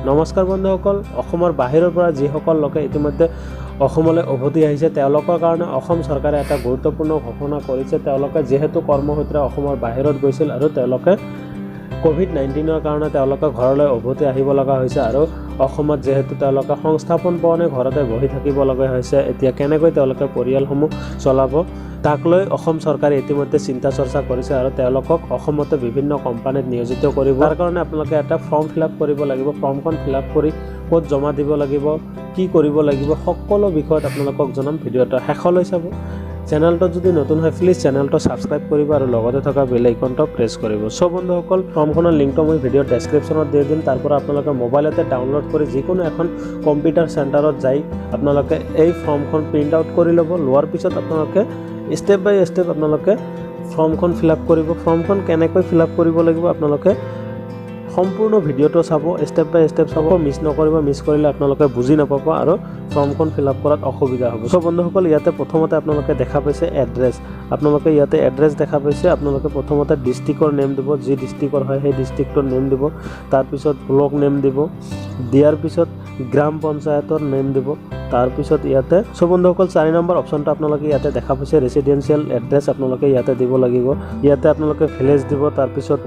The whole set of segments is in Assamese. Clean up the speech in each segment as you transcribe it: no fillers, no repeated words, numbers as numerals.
নমস্কাৰ বন্ধুসকল, অসমৰ বাহিৰৰ পৰা যিসকল লোকে ইতিমধ্যে অসমলৈ উভতি আহিছে তেওঁলোকৰ কাৰণে অসম চৰকাৰে এটা গুৰুত্বপূৰ্ণ ঘোষণা কৰিছে। তেওঁলোকে যিহেতু কৰ্মসূত্ৰে অসমৰ বাহিৰত গৈছিল আৰু তেওঁলোকে কোভিড-19ৰ কাৰণে তেওঁলোকে ঘৰলৈ উভতি আহিব লগা হৈছে আৰু অসমত যেহেতু তেওঁলোকে সংস্থাপন পোৱা নাই, ঘৰতে বহি থাকিব লগা হৈছে। এতিয়া কেনেকৈ তেওঁলোকে পৰিয়ালসমূহ চলাব তাক লৈ অসম চৰকাৰে ইতিমধ্যে চিন্তা চৰ্চা কৰিছে আৰু তেওঁলোকক অসমতে বিভিন্ন কোম্পানীত নিয়োজিত কৰিব। তাৰ কাৰণে আপোনালোকে এটা ফৰ্ম ফিল-আপ কৰিব লাগিব। ফৰ্মখন ফিল-আপ কৰি ক'ত জমা দিব লাগিব, কি কৰিব লাগিব, সকলো বিষয়ত আপোনালোকক জনাম। ভিডিঅ'টো শেষলৈ চাব। চেনেলটো যদি নতুন হয় প্লিজ চেনেলটো ছাবস্ক্ৰাইব কৰিব আৰু লগতে থকা বেল আইকনটো প্ৰেছ কৰিব। সব বন্ধুসকল, ফৰ্মখনৰ লিংকটো মই ভিডিঅ'ৰ ডেছক্ৰিপশ্যনত দি দিম। তাৰ পৰা আপোনালোকে মোবাইলতে ডাউনলোড কৰি যিকোনো এখন কম্পিউটাৰ চেণ্টাৰত যাই আপোনালোকে এই ফৰ্মখন প্ৰিণ্ট আউট কৰি ল'ব। লোৱাৰ পিছত আপোনালোকে ষ্টেপ বাই ষ্টেপ আপোনালোকে ফৰ্মখন ফিল-আপ কৰিব। ফৰ্মখন কেনেকৈ ফিল-আপ কৰিব লাগিব আপোনালোকে সম্পূৰ্ণ ভিডিঅ'টো চাব, ষ্টেপ বাই ষ্টেপ চাব, মিছ নকৰিব। মিছ কৰিলে আপোনালোকে বুজি নাপাব আৰু ফৰ্মখন ফিল-আপ কৰাত অসুবিধা হ'ব। সব বন্ধুসকল, ইয়াতে প্ৰথমতে আপোনালোকে দেখা পাইছে এড্ৰেছ। আপোনালোকে ইয়াতে এড্ৰেছ দেখা পাইছে। আপোনালোকে প্ৰথমতে ডিষ্ট্ৰিক্টৰ নেম দিব, যি ডিষ্ট্ৰিক্টৰ হয় সেই ডিষ্ট্ৰিক্টৰ নেম দিব। তাৰপিছত ব্লক নেম দিব, দিয়াৰ পিছত গ্ৰাম পঞ্চায়তৰ নেম দিব। তাৰপিছত ইয়াতে সব বন্ধুসকল 4 নম্বৰ অপশ্যনটো আপোনালোকে ইয়াতে দেখা পাইছে ৰেচিডেঞ্চিয়েল এড্ৰেছ আপোনালোকে ইয়াতে দিব লাগিব। ইয়াতে আপোনালোকে ভিলেজ দিব। তাৰপিছত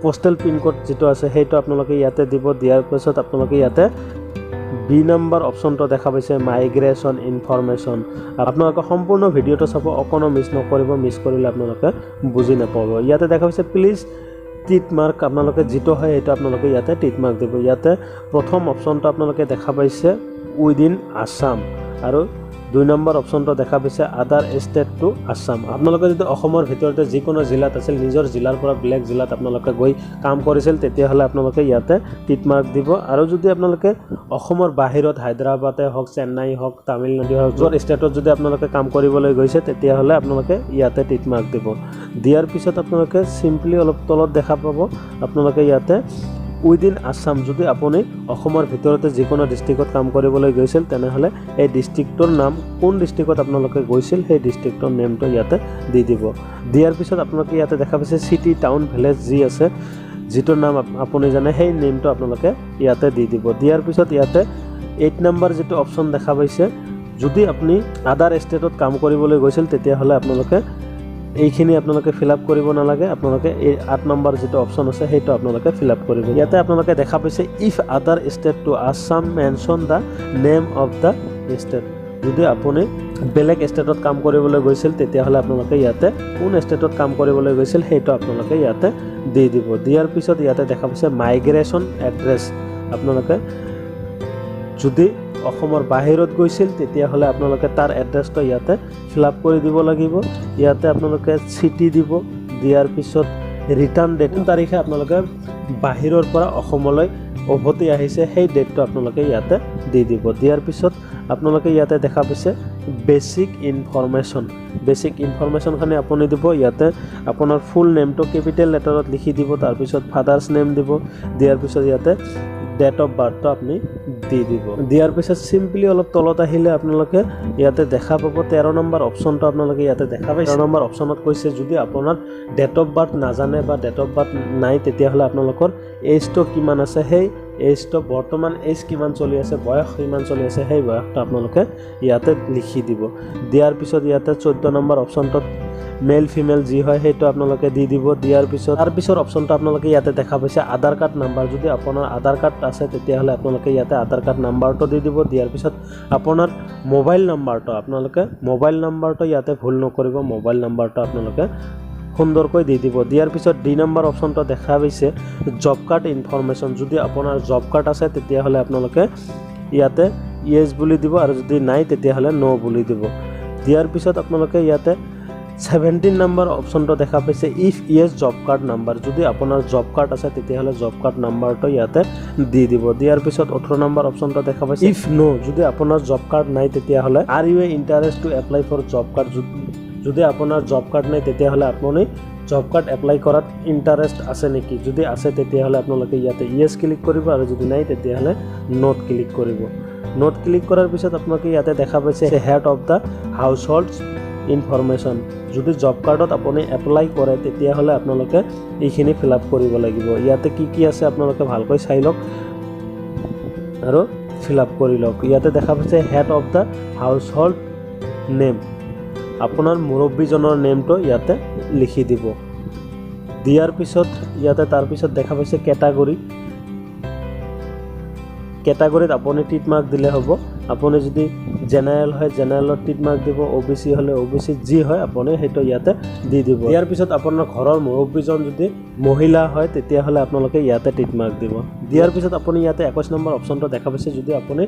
পোষ্টেল পিনক'ড যিটো আছে সেইটো আপোনালোকে ইয়াতে দিব। দিয়াৰ পিছত আপোনালোকে ইয়াতে বি নম্বৰ অপশ্যনটো দেখা পাইছে মাইগ্ৰেশ্যন ইনফৰমেশ্যন। আপোনালোকে সম্পূৰ্ণ ভিডিঅ'টো চাব, অকণো মিছ নকৰিব। মিছ কৰিলে আপোনালোকে বুজি নাপাব। ইয়াতে দেখা পাইছে প্লিজ টিক মাৰ্ক, আপোনালোকে যিটো হয় সেইটো আপোনালোকে ইয়াতে টিক মাৰ্ক দিব। ইয়াতে প্ৰথম অপশ্যনটো আপোনালোকে দেখা পাইছে উইদিন আছাম আৰু 2 নম্বৰ অপশ্যনটো দেখা পাইছে আদাৰ ষ্টেট টু আছাম। আপোনালোকে যদি অসমৰ ভিতৰতে যিকোনো জিলাত আছিল, নিজৰ জিলাৰ পৰা বেলেগ জিলাত আপোনালোকে গৈ কাম কৰিছিল, তেতিয়াহ'লে আপোনালোকে ইয়াতে টিক মাৰ্ক দিব। আৰু যদি আপোনালোকে অসমৰ বাহিৰত হায়দৰাবাদে হওক, চেন্নাই হওক, তামিলনাডু হওক, য'ৰ ষ্টেটত যদি আপোনালোকে কাম কৰিবলৈ গৈছে তেতিয়াহ'লে আপোনালোকে ইয়াতে টিক মাৰ্ক দিব। দিয়াৰ পিছত আপোনালোকে চিম্পলি অলপ তলত দেখা পাব আপোনালোকে ইয়াতে উইদিন আছাম। যদি আপুনি অসমৰ ভিতৰতে যিকোনো ডিষ্ট্ৰিক্টত কাম কৰিবলৈ গৈছিল তেনেহ'লে এই ডিষ্ট্ৰিক্টৰ নাম, কোন ডিষ্ট্ৰিক্টত আপোনালোকে গৈছিল সেই ডিষ্ট্ৰিক্টৰ নেমটো ইয়াতে দি দিব। দিয়াৰ পিছত আপোনালোকে ইয়াতে দেখা পাইছে চিটি, টাউন, ভিলেজ যি আছে, যিটোৰ নাম আপুনি জানে সেই নেমটো আপোনালোকে ইয়াতে দি দিব। দিয়াৰ পিছত ইয়াতে 8 নম্বৰ যিটো অপশ্যন দেখা পাইছে, যদি আপুনি আদাৰ ষ্টেটত কাম কৰিবলৈ গৈছিল তেতিয়াহ'লে আপোনালোকে এইখিনি আপোনালোকে ফিল-আপ কৰিব নালাগে। আপোনালোকে এই 8 নম্বৰ যিটো অপশ্যন আছে সেইটো আপোনালোকে ফিল-আপ কৰিব। ইয়াতে আপোনালোকে দেখা পাইছে if other state to Assam mention the name of the state. যদি আপুনি বেলেগ ষ্টেটত কাম কৰিবলৈ গৈছিল তেতিয়াহ'লে আপোনালোকে ইয়াতে কোন ষ্টেটত কাম কৰিবলৈ গৈছিল সেইটো আপোনালোকে ইয়াতে দি দিব। দিয়াৰ পিছত ইয়াতে দেখা পাইছে মাইগ্ৰেশ্যন এড্ৰেছ। আপোনালোকে যদি অসমৰ বাহিৰত গৈছিল তেতিয়াহ'লে আপোনালোকে তাৰ এড্ৰেছটো ইয়াতে ফিল-আপ কৰি দিব লাগিব। ইয়াতে আপোনালোকে চিটি দিব। দিয়াৰ পিছত ৰিটাৰ্ণ ডেট, তাৰিখে আপোনালোকে বাহিৰৰ পৰা অসমলৈ উভতি আহিছে সেই ডেটটো আপোনালোকে ইয়াতে দি দিব। দিয়াৰ পিছত আপোনালোকে ইয়াতে দেখা পাইছে বেছিক ইনফৰমেশ্যন। বেছিক ইনফৰমেশ্যনখিনি আপুনি দিব। ইয়াতে আপোনাৰ ফুল নেমটো কেপিটেল লেটাৰত লিখি দিব। তাৰপিছত ফাদাৰ্ছ নেম দিব। দিয়াৰ পিছত ইয়াতে ডেট অফ বাৰ্থটো আপুনি দি দিব। দিয়াৰ পিছত চিম্পলি অলপ তলত আহিলে আপোনালোকে ইয়াতে দেখা পাব 13 নম্বৰ অপশ্যনটো আপোনালোকে ইয়াতে দেখা পাইছে। 13 নম্বৰ অপশ্যনত কৈছে যদি আপোনাৰ ডেট অফ বাৰ্থ নাজানে বা ডেট অফ বাৰ্থ নাই তেতিয়াহ'লে আপোনালোকৰ এজটো কিমান আছে, সেই এজটো বৰ্তমান এজ কিমান চলি আছে, বয়স কিমান চলি আছে, সেই বয়সটো আপোনালোকে ইয়াতে লিখি দিব। দিয়াৰ পিছত ইয়াতে 14 নম্বৰ অপশ্যনটোত মেল ফিমেল যি হয় সেইটো আপোনালোকে দি দিব। দিয়াৰ পিছত তাৰপিছৰ অপশ্যনটো আপোনালোকে ইয়াতে দেখা পাইছে আধাৰ কাৰ্ড নাম্বাৰ। যদি আপোনাৰ আধাৰ কাৰ্ড আছে তেতিয়াহ'লে আপোনালোকে ইয়াতে আধাৰ কাৰ্ড নাম্বাৰটো দি দিব। দিয়াৰ পিছত আপোনাৰ মোবাইল নাম্বাৰটো ইয়াতে ভুল নকৰিব। মোবাইল নাম্বাৰটো আপোনালোকে সুন্দৰকৈ দি দিব। দিয়াৰ পিছত 2 নম্বৰ অপশ্যনটো দেখা পাইছে জব কাৰ্ড ইনফৰমেশ্যন। যদি আপোনাৰ জব কাৰ্ড আছে তেতিয়াহ'লে আপোনালোকে ইয়াতে য়েছ বুলি দিব আৰু যদি নাই তেতিয়াহ'লে ন' বুলি দিব। দিয়াৰ পিছত আপোনালোকে ইয়াতে 17 নম্বৰ অপশ্যনটো দেখা পাইছে if Yes job card number. যদি আপোনাৰ জব কাৰ্ড আছে তেতিয়াহ'লে জব কাৰ্ড নাম্বাৰটো ইয়াতে দি দিব। দিয়াৰ পিছত 18 নম্বৰ অপশ্যনটো দেখা পাইছে ইফ ন'। যদি আপোনাৰ জব কাৰ্ড নাই তেতিয়াহ'লে are you interest to apply for job card. যদি আপোনাৰ জব কাৰ্ড নাই তেতিয়াহ'লে আপুনি জব কাৰ্ড এপ্লাই কৰাত ইণ্টাৰেষ্ট আছে নেকি। যদি আছে তেতিয়াহ'লে আপোনালোকে ইয়াতে য়েছ ক্লিক কৰিব আৰু যদি নাই তেতিয়াহ'লে নট ক্লিক কৰিব। নট ক্লিক কৰাৰ পিছত আপোনালোকে ইয়াতে দেখা পাইছে head of the house hold information. যদি জব কাৰ্ডত আপুনি এপ্লাই কৰে তেতিয়াহ'লে আপোনালোকে এইখিনি ফিল আপ কৰিব লাগিব। ইয়াতে কি কি আছে আপোনালোকে ভালকৈ চাই লওক। আৰু ফিল আপ কৰি লওক। ইয়াতে দেখা পাইছে head of the house hold name, আপোনাৰ মুৰব্বীজনৰ নেমটো ইয়াতে লিখি দিব। দিয়াৰ পিছত ইয়াতে তাৰপিছত দেখা পাইছে কেটাগৰীত আপুনি টিক মাৰ্ক দিলে হ'ব। আপুনি যদি জেনেৰেল হয় জেনেৰেলত টিক মাৰ্ক দিব, OBC হ'লে OBC, যি হয় আপুনি সেইটো ইয়াতে দি দিব। ইয়াৰ পিছত আপোনাৰ ঘৰৰ মুৰব্বীজন যদি মহিলা হয় তেতিয়াহ'লে আপোনালোকে ইয়াতে টিক মাৰ্ক দিব। দিয়াৰ পিছত আপুনি ইয়াতে 21 নম্বৰ অপশ্যনটো দেখা পাইছে, যদি আপুনি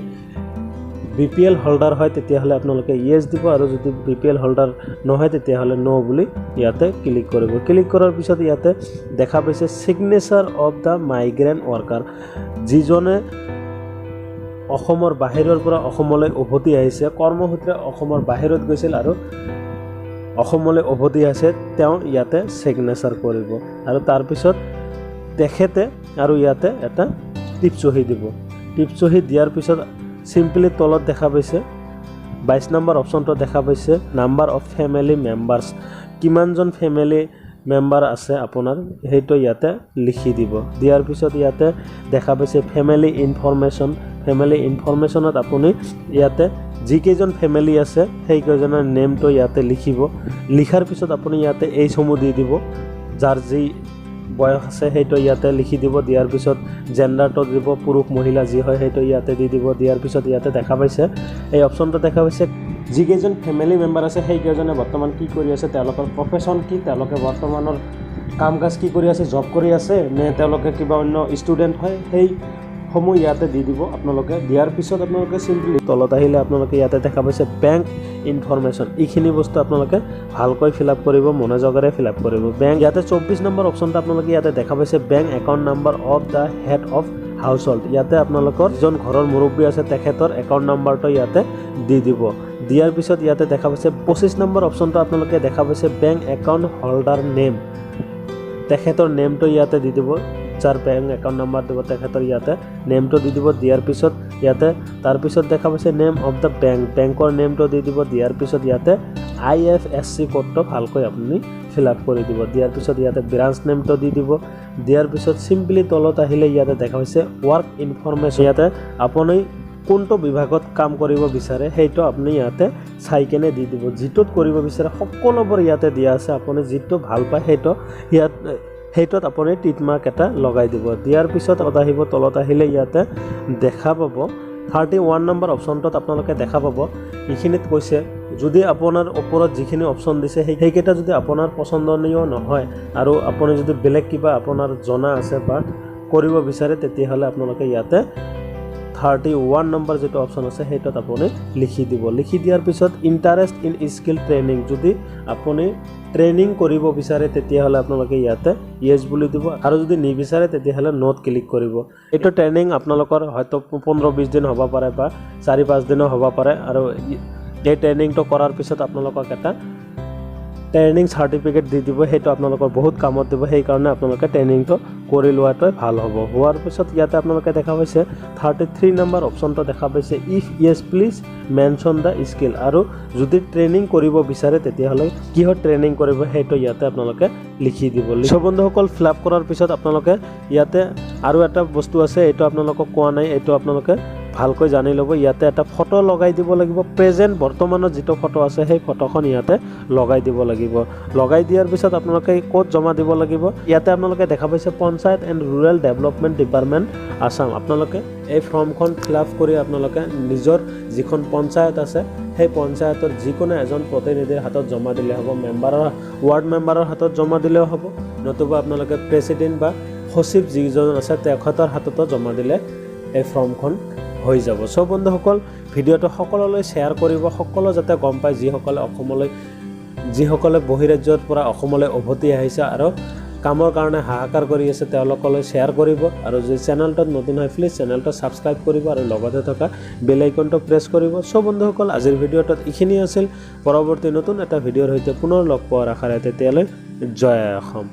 BPL হোল্ডাৰ হয় তেতিয়াহ'লে আপোনালোকে ইয়েছ দিব, আৰু যদি BPL হোল্ডাৰ নহয় তেতিয়াহ'লে ন' বুলি ইয়াতে ক্লিক কৰিব। ক্লিক কৰাৰ পিছত ইয়াতে দেখা পাইছে signature of the migrant worker, যিজনে অসমৰ বাহিৰৰ পৰা অসমলৈ উভতি আহিছে, কৰ্মসূত্ৰে অসমৰ বাহিৰত গৈছিল আৰু অসমলৈ উভতি আহিছে, তেওঁ ইয়াতে ছিগনেচাৰ কৰিব। আৰু তাৰপিছত তেখেতে আৰু ইয়াতে এটা টিপচহী দিব। টিপচহী দিয়াৰ পিছত চিম্পলি তলত দেখা পাইছে 22 নম্বৰ অপশ্যনটো দেখা পাইছে নাম্বাৰ অফ ফেমিলি মেম্বাৰ্ছ, কিমানজন ফেমিলি মেম্বাৰ আছে আপোনাৰ সেইটো ইয়াতে লিখি দিব। দিয়াৰ পিছত ইয়াতে দেখা পাইছে ফেমিলি ইনফৰমেশ্যন, ফেমিলি ইনফৰমেশ্যনত আপুনি ইয়াতে যিকেইজন ফেমিলি আছে সেইকেইজনৰ নেমটো ইয়াতে লিখিব। লিখাৰ পিছত আপুনি ইয়াতে এইসমূহ দি দিব, যাৰ যি বয়স আছে সেইটো ইয়াতে লিখি দিব। দিয়াৰ পিছত জেণ্ডাৰটো দিব, পুৰুষ মহিলা যি হয় সেইটো ইয়াতে দি দিব। দিয়াৰ পিছত ইয়াতে দেখা পাইছে এই অপশ্যনটো দেখা পাইছে যিকেইজন ফেমিলি মেম্বাৰ আছে সেইকেইজনে বৰ্তমান কি কৰি আছে, তেওঁলোকৰ প্ৰফেশ্যন কি, তেওঁলোকে বৰ্তমানৰ কাম কাজ কি কৰি আছে, জব কৰি আছে নে তেওঁলোকে কিবা অন্য ষ্টুডেণ্ট হয়, সেইসমূহ ইয়াতে দি দিব আপোনালোকে। দিয়াৰ পিছত আপোনালোকে চিম্পলি তলত আহিলে আপোনালোকে ইয়াতে দেখা পাইছে বেংক ইনফৰমেশ্যন, এইখিনি বস্তু আপোনালোকে ভালকৈ ফিল আপ কৰিব, মনোযোগেৰে ফিল আপ কৰিব। বেংক ইয়াতে 24 নম্বৰ অপশ্যনটো আপোনালোকে ইয়াতে দেখা পাইছে bank account number of the head of house hold, ইয়াতে আপোনালোকৰ যিজন ঘৰৰ মুৰব্বী আছে তেখেতৰ একাউণ্ট নাম্বাৰটো ইয়াতে দি দিব। দিয়াৰ পিছত ইয়াতে দেখা পাইছে 25 নম্বৰ অপশ্যনটো আপোনালোকে দেখা পাইছে বেংক একাউণ্ট হোল্ডাৰ নেম, তেখেতৰ নেমটো ইয়াতে দি দিব, যাৰ বেংক একাউণ্ট নাম্বাৰ দিব তেখেতৰ ইয়াতে নেমটো দি দিব। দিয়াৰ পিছত ইয়াতে তাৰপিছত দেখা পাইছে নেম অফ দ্য বেংক, বেংকৰ নেমটো দি দিব। দিয়াৰ পিছত ইয়াতে IFSC কোডটো ভালকৈ আপুনি ফিল আপ কৰি দিব। দিয়াৰ পিছত ইয়াতে ব্ৰাঞ্চ নেমটো দি দিব। দিয়াৰ পিছত চিম্পলি তলত আহিলে ইয়াতে দেখা পাইছে ৱৰ্ক ইনফৰমেশ্যন, ইয়াতে আপুনি কোনটো বিভাগত কাম কৰিব বিচাৰে সেইটো আপুনি ইয়াতে চাই কেনে দি দিব। যিটোত কৰিব বিচাৰে সকলোবোৰ ইয়াতে দিয়া আছে, আপুনি যিটো ভাল পায় সেইটোত আপুনি টিক মাৰ্ক এটা লগাই দিব। দিয়াৰ পিছত তলত আহিলে ইয়াতে দেখা পাব 31 নম্বৰ অপশ্যনটোত আপোনালোকে দেখা পাব এইখিনিত কৈছে যদি আপোনাৰ ওপৰত যিখিনি অপশ্যন দিছে সেইকেইটা যদি আপোনাৰ পচন্দনীয় নহয় আৰু আপুনি যদি বেলেগ কিবা আপোনাৰ জনা আছে বা কৰিব বিচাৰে তেতিয়াহ'লে আপোনালোকে ইয়াতে 31 নম্বৰ যিটো অপশ্যন আছে সেইটোত আপুনি লিখি দিব। লিখি দিয়াৰ পিছত ইণ্টাৰেষ্ট ইন স্কিল ট্ৰেইনিং, যদি আপুনি ট্ৰেইনিং কৰিব বিচাৰে তেতিয়াহ'লে আপোনালোকে ইয়াতে ইয়েছ বুলি দিব, আৰু যদি নিবিচাৰে তেতিয়াহ'লে নট ক্লিক কৰিব। এইটো ট্ৰেইনিং আপোনালোকৰ হয়তো 15-20 দিন হ'ব পাৰে বা 4-5 দিনো হ'ব পাৰে, আৰু এই ট্ৰেইনিংটো কৰাৰ পিছত আপোনালোকক এটা ট্ৰেইনিং চাৰ্টিফিকেট দি দিব, সেইটো আপোনালোকৰ বহুত কামত দিব, সেইকাৰণে আপোনালোকে ট্ৰেইনিংটো কৰি লোৱাটোৱে ভাল হ'ব। হোৱাৰ পিছত ইয়াতে আপোনালোকে দেখা পাইছে 33 নম্বৰ অপশ্যনটো দেখা পাইছে if Yes please mention the skill, আৰু যদি ট্ৰেইনিং কৰিব বিচাৰে তেতিয়াহ'লে কিহত ট্ৰেইনিং কৰিব সেইটো ইয়াতে আপোনালোকে লিখি দিব। সব বন্ধুসকল ফিল আপ কৰাৰ পিছত আপোনালোকে ইয়াতে আৰু এটা বস্তু আছে, এইটো আপোনালোকক কোৱা নাই, এইটো আপোনালোকে ভালকৈ জানি ল'ব। ইয়াতে এটা ফটো লগাই দিব লাগিব, প্ৰেজেণ্ট বৰ্তমানত যিটো ফটো আছে সেই ফটোখন ইয়াতে লগাই দিব লাগিব। লগাই দিয়াৰ পিছত আপোনালোকে ক'ত জমা দিব লাগিব, ইয়াতে আপোনালোকে দেখা পাইছে panchayat and rural development department Assam. আপোনালোকে এই ফৰ্মখন ফিল আপ কৰি আপোনালোকে নিজৰ যিখন পঞ্চায়ত আছে সেই পঞ্চায়তৰ যিকোনো এজন প্ৰতিনিধিৰ হাতত জমা দিলে হ'ব, ৱাৰ্ড মেম্বাৰৰ হাতত জমা দিলেও হ'ব, নতুবা আপোনালোকে প্ৰেচিডেণ্ট বা সচিব যিজন আছে তেখেতৰ হাততো জমা দিলে এই ফৰ্মখন হৈ যাব। সব বন্ধুসকল ভিডিঅ'টো সকলোলৈ শ্বেয়াৰ কৰিব, সকলো যাতে গম পায় যিসকলে বহিৰাজ্যৰ পৰা অসমলৈ উভতি আহিছে আৰু কামৰ কাৰণে হাহাকাৰ কৰি আছে তেওঁলোকলৈ শ্বেয়াৰ কৰিব, আৰু যদি চেনেলটোত নতুন হয় প্লিজ চেনেলটো ছাবস্ক্ৰাইব কৰিব আৰু লগতে থকা বেল আইকনটো প্ৰেছ কৰিব। সব বন্ধুসকল আজিৰ ভিডিঅ'টোত এইখিনি আছিল, পৰৱৰ্তী নতুন এটা ভিডিঅ'ৰ সৈতে পুনৰ লগ পোৱাৰ আশাৰে তেতিয়ালৈ জয় অসম।